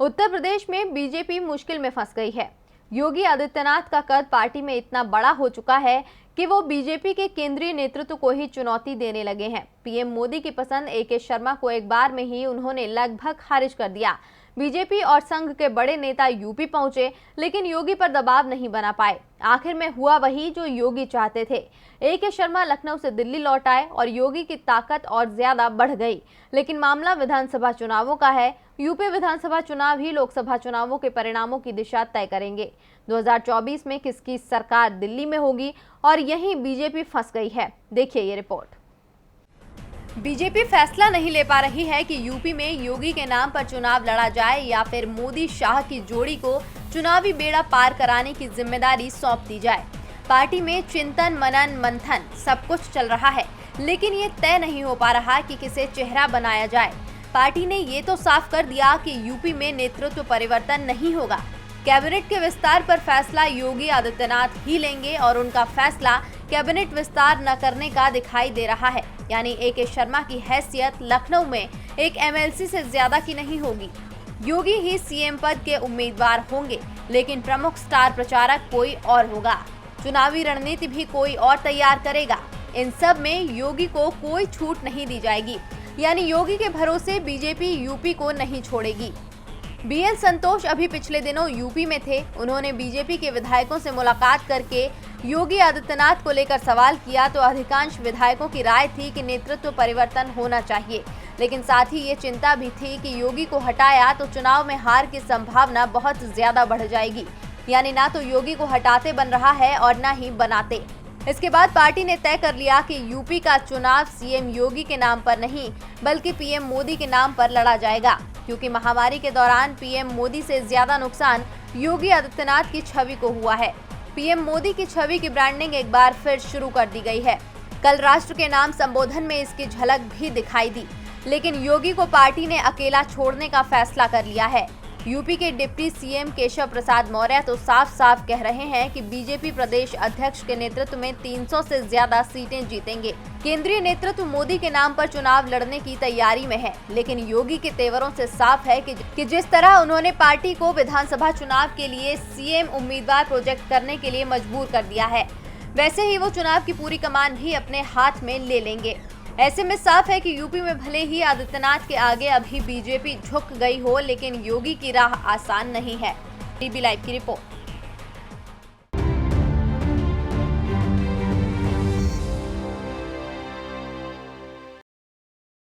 उत्तर प्रदेश में बीजेपी मुश्किल में फंस गई है। योगी आदित्यनाथ का कद पार्टी में इतना बड़ा हो चुका है कि वो बीजेपी के केंद्रीय नेतृत्व को ही चुनौती देने लगे हैं। पीएम मोदी की पसंद AK शर्मा को एक बार में ही उन्होंने लगभग खारिज कर दिया। बीजेपी और संघ के बड़े नेता यूपी पहुंचे, लेकिन योगी पर दबाव नहीं बना पाए। आखिर में हुआ वही जो योगी चाहते थे। AK शर्मा लखनऊ से दिल्ली लौट आए और योगी की ताकत और ज्यादा बढ़ गई। लेकिन मामला विधानसभा चुनावों का है। यूपी विधानसभा चुनाव ही लोकसभा चुनावों के परिणामों की दिशा तय करेंगे। 2024 में किसकी सरकार दिल्ली में होगी और यहीं बीजेपी फंस गई है। देखिए ये रिपोर्ट। बीजेपी फैसला नहीं ले पा रही है कि यूपी में योगी के नाम पर चुनाव लड़ा जाए या फिर मोदी शाह की जोड़ी को चुनावी बेड़ा पार कराने की जिम्मेदारी सौंप दी जाए। पार्टी में चिंतन, मनन, मंथन सब कुछ चल रहा है, लेकिन ये तय नहीं हो पा रहा कि किसे चेहरा बनाया जाए। पार्टी ने ये तो साफ कर दिया कि यूपी में नेतृत्व परिवर्तन नहीं होगा। कैबिनेट के विस्तार पर फैसला योगी आदित्यनाथ ही लेंगे और उनका फैसला कैबिनेट विस्तार न करने का दिखाई दे रहा है। यानी AK शर्मा की हैसियत लखनऊ में एक MLC से ज्यादा की नहीं होगी। योगी ही CM पद के उम्मीदवार होंगे, लेकिन प्रमुख स्टार प्रचारक कोई और होगा। चुनावी रणनीति भी कोई और तैयार करेगा। इन सब में योगी को कोई छूट नहीं दी जाएगी। यानी योगी के भरोसे बीजेपी यूपी को नहीं छोड़ेगी। BL संतोष अभी पिछले दिनों यूपी में थे। उन्होंने बीजेपी के विधायकों से मुलाकात करके योगी आदित्यनाथ को लेकर सवाल किया तो अधिकांश विधायकों की राय थी कि नेतृत्व परिवर्तन होना चाहिए, लेकिन साथ ही ये चिंता भी थी कि योगी को हटाया तो चुनाव में हार की संभावना बहुत ज्यादा बढ़ जाएगी। यानी ना तो योगी को हटाते बन रहा है और ना ही बनाते। इसके बाद पार्टी ने तय कर लिया कि यूपी का चुनाव CM योगी के नाम पर नहीं बल्कि PM मोदी के नाम पर लड़ा जाएगा, क्योंकि महामारी के दौरान PM मोदी से ज्यादा नुकसान योगी आदित्यनाथ की छवि को हुआ है। PM मोदी की छवि की ब्रांडिंग एक बार फिर शुरू कर दी गई है। कल राष्ट्र के नाम संबोधन में इसकी झलक भी दिखाई दी, लेकिन योगी को पार्टी ने अकेला छोड़ने का फैसला कर लिया है। यूपी के डिप्टी CM केशव प्रसाद मौर्य तो साफ साफ कह रहे हैं कि बीजेपी प्रदेश अध्यक्ष के नेतृत्व में 300 से ज्यादा सीटें जीतेंगे। केंद्रीय नेतृत्व मोदी के नाम पर चुनाव लड़ने की तैयारी में है, लेकिन योगी के तेवरों से साफ है कि जिस तरह उन्होंने पार्टी को विधानसभा चुनाव के लिए CM उम्मीदवार प्रोजेक्ट करने के लिए मजबूर कर दिया है, वैसे ही वो चुनाव की पूरी कमान भी अपने हाथ में ले लेंगे। ऐसे में साफ है कि यूपी में भले ही आदित्यनाथ के आगे अभी बीजेपी झुक गई हो, लेकिन योगी की राह आसान नहीं है। TB लाइव की रिपोर्ट।